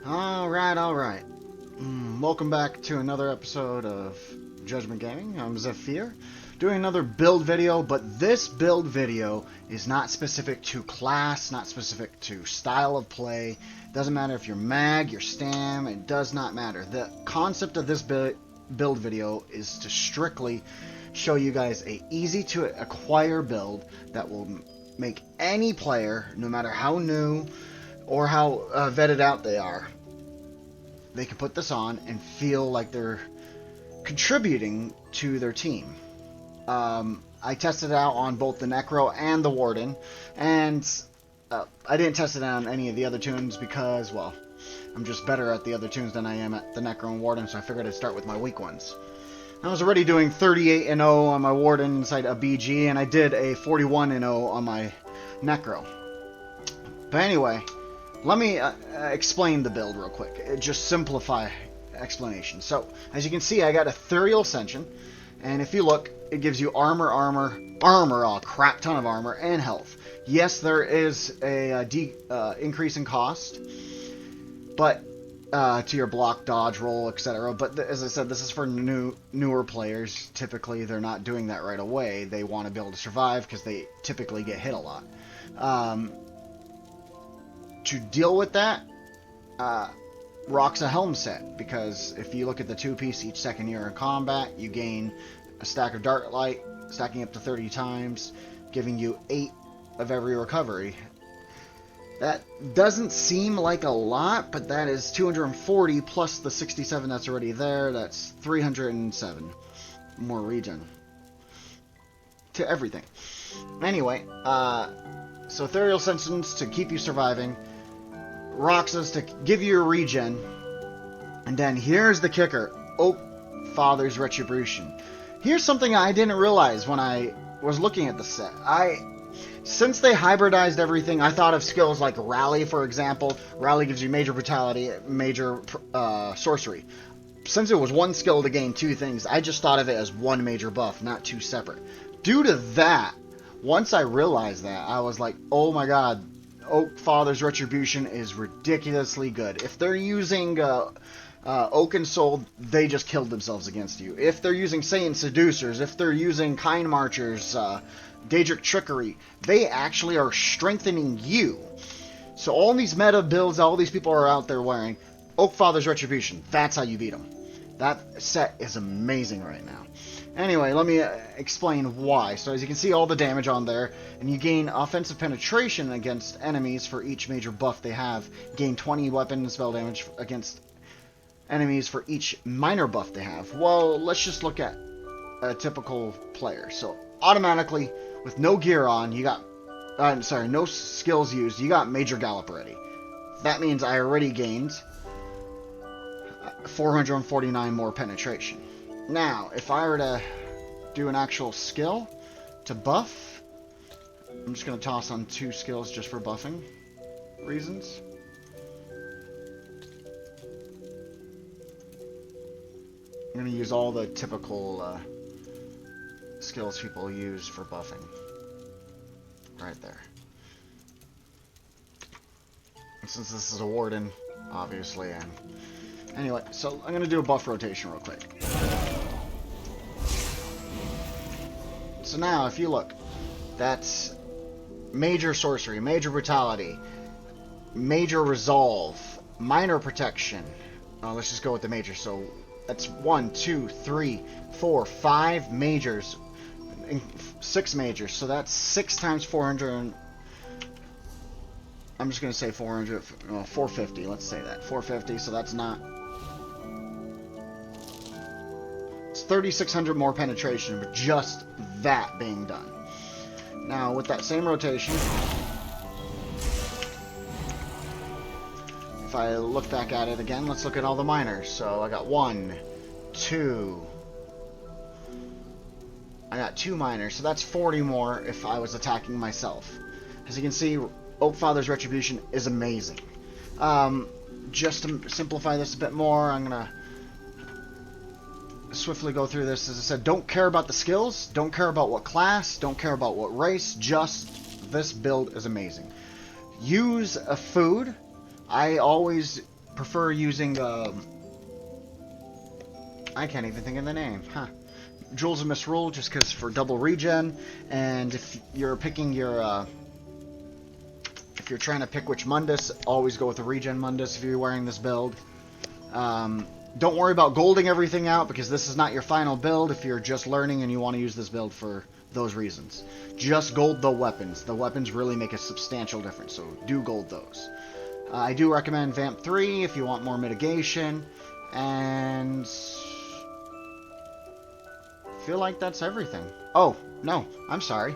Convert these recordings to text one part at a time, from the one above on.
Alright. Welcome back to another episode of Judgment Gaming. I'm Zephyr, doing another build video, but this build video is not specific to class, not specific to style of play. Doesn't matter if you're mag, you're stam, it does not matter. The concept of this build video is to strictly show you guys a easy to acquire build that will make any player, no matter how new or how vetted out they are, they can put this on and feel like they're contributing to their team. I tested it out on both the Necro and the Warden, and I didn't test it on any of the other tunes because, well, I'm just better at the other tunes than I am at the Necro and Warden, so I figured I'd start with my weak ones. I was already doing 38-0 on my Warden inside a BG, and I did a 41-0 on my Necro. But anyway, let me explain the build real quick. Just simplify explanation. So, as you can see, I got Ethereal Ascension, and if you look, it gives you armor, a crap ton of armor, and health. Yes, there is a increase in cost, but to your block, dodge, roll, etc. But as I said, this is for newer players. Typically, they're not doing that right away. They want to be able to survive because they typically get hit a lot. To deal with that, rock's a helm set, because if you look at the two-piece, each second you're in combat, you gain a stack of Dark Light, stacking up to 30 times, giving you 8 of every recovery. That doesn't seem like a lot, but that is 240 plus the 67 that's already there. That's 307 more regen to everything. Anyway, so Ethereal Ascensions to keep you surviving, Roxas to give you a regen, and then here's the kicker, Oakfather's Retribution. Here's something I didn't realize when I was looking at the set. Since they hybridized everything, I thought of skills like Rally, for example. Rally gives you major brutality, major sorcery. Since it was one skill to gain two things, I just thought of it as one major buff, not two separate. Due to that, once I realized that, I was like, oh my god, Oakfather's Retribution is ridiculously good. If they're using Oaken Soul, they just killed themselves against you. If they're using Saiyan Seducers, if they're using Kind Marchers, Daedric Trickery, they actually are strengthening you. So all these meta builds, all these people are out there wearing Oakfather's Retribution. That's how you beat them. That set is amazing right now. Anyway, let me explain why. So as you can see, all the damage on there, and you gain offensive penetration against enemies for each major buff they have. Gain 20 weapon and spell damage against enemies for each minor buff they have. Well, let's just look at a typical player. So automatically, with no gear on, you got, no skills used, you got Major Gallop already. That means I already gained 449 more penetration. Now, if I were to do an actual skill to buff, I'm just going to toss on 2 skills just for buffing reasons. I'm going to use all the typical skills people use for buffing. Right there. And since this is a Warden, obviously, anyway, so I'm going to do a buff rotation real quick. So now, if you look, that's Major Sorcery, Major Brutality, Major Resolve, Minor Protection. Let's just go with the Major. So that's 1, 2, 3, 4, 5 majors, 6 majors. So that's 6 times 400. I'm just going to say 400, 450. Let's say that 450. So that's not. It's 3,600 more penetration, but just that being done. Now with that same rotation, if I look back at it again, let's look at all the minors. So I got 1, 2. I got 2 minors, so that's 40 more if I was attacking myself. As you can see, Oakfather's Retribution is amazing. Just to simplify this a bit more, I'm gonna swiftly go through this. As I said, don't care about the skills, don't care about what class, don't care about what race, just this build is amazing. Use a food. I always prefer using the... I can't even think of the name. Huh. Jewels of Misrule, just because for double regen, and if you're picking your... if you're trying to pick which Mundus, always go with the regen Mundus if you're wearing this build. Don't worry about golding everything out, because this is not your final build if you're just learning and you want to use this build for those reasons. Just gold the weapons. The weapons really make a substantial difference, so do gold those. I do recommend Vamp 3 if you want more mitigation, and... I feel like that's everything. Oh, no, I'm sorry.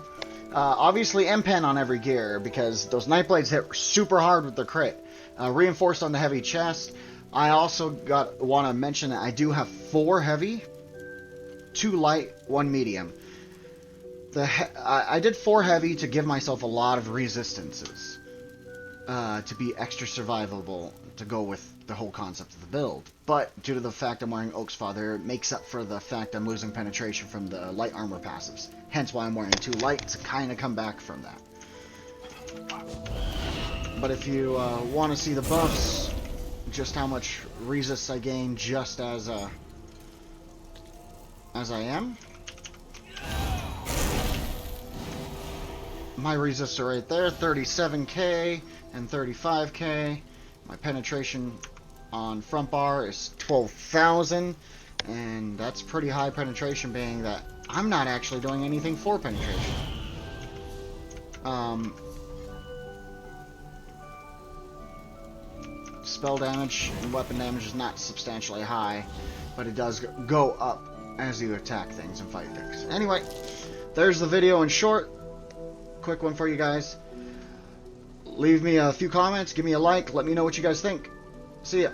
Obviously M-Pen on every gear, because those Nightblades hit super hard with the crit. Reinforced on the heavy chest. I also want to mention that I do have 4 heavy, 2 light, 1 medium. I did 4 heavy to give myself a lot of resistances, to be extra survivable, to go with the whole concept of the build. But due to the fact I'm wearing Oakfather, it makes up for the fact I'm losing penetration from the light armor passives. Hence why I'm wearing 2 light, to kind of come back from that. But if you want to see the buffs, just how much resist I gain just as I am. My resists are right there, 37k and 35k. My penetration on front bar is 12,000, and that's pretty high penetration, being that I'm not actually doing anything for penetration. Spell damage and weapon damage is not substantially high, but it does go up as you attack things and fight things. Anyway, there's the video in short. Quick one for you guys. Leave me a few comments, give me a like, let me know what you guys think. See ya.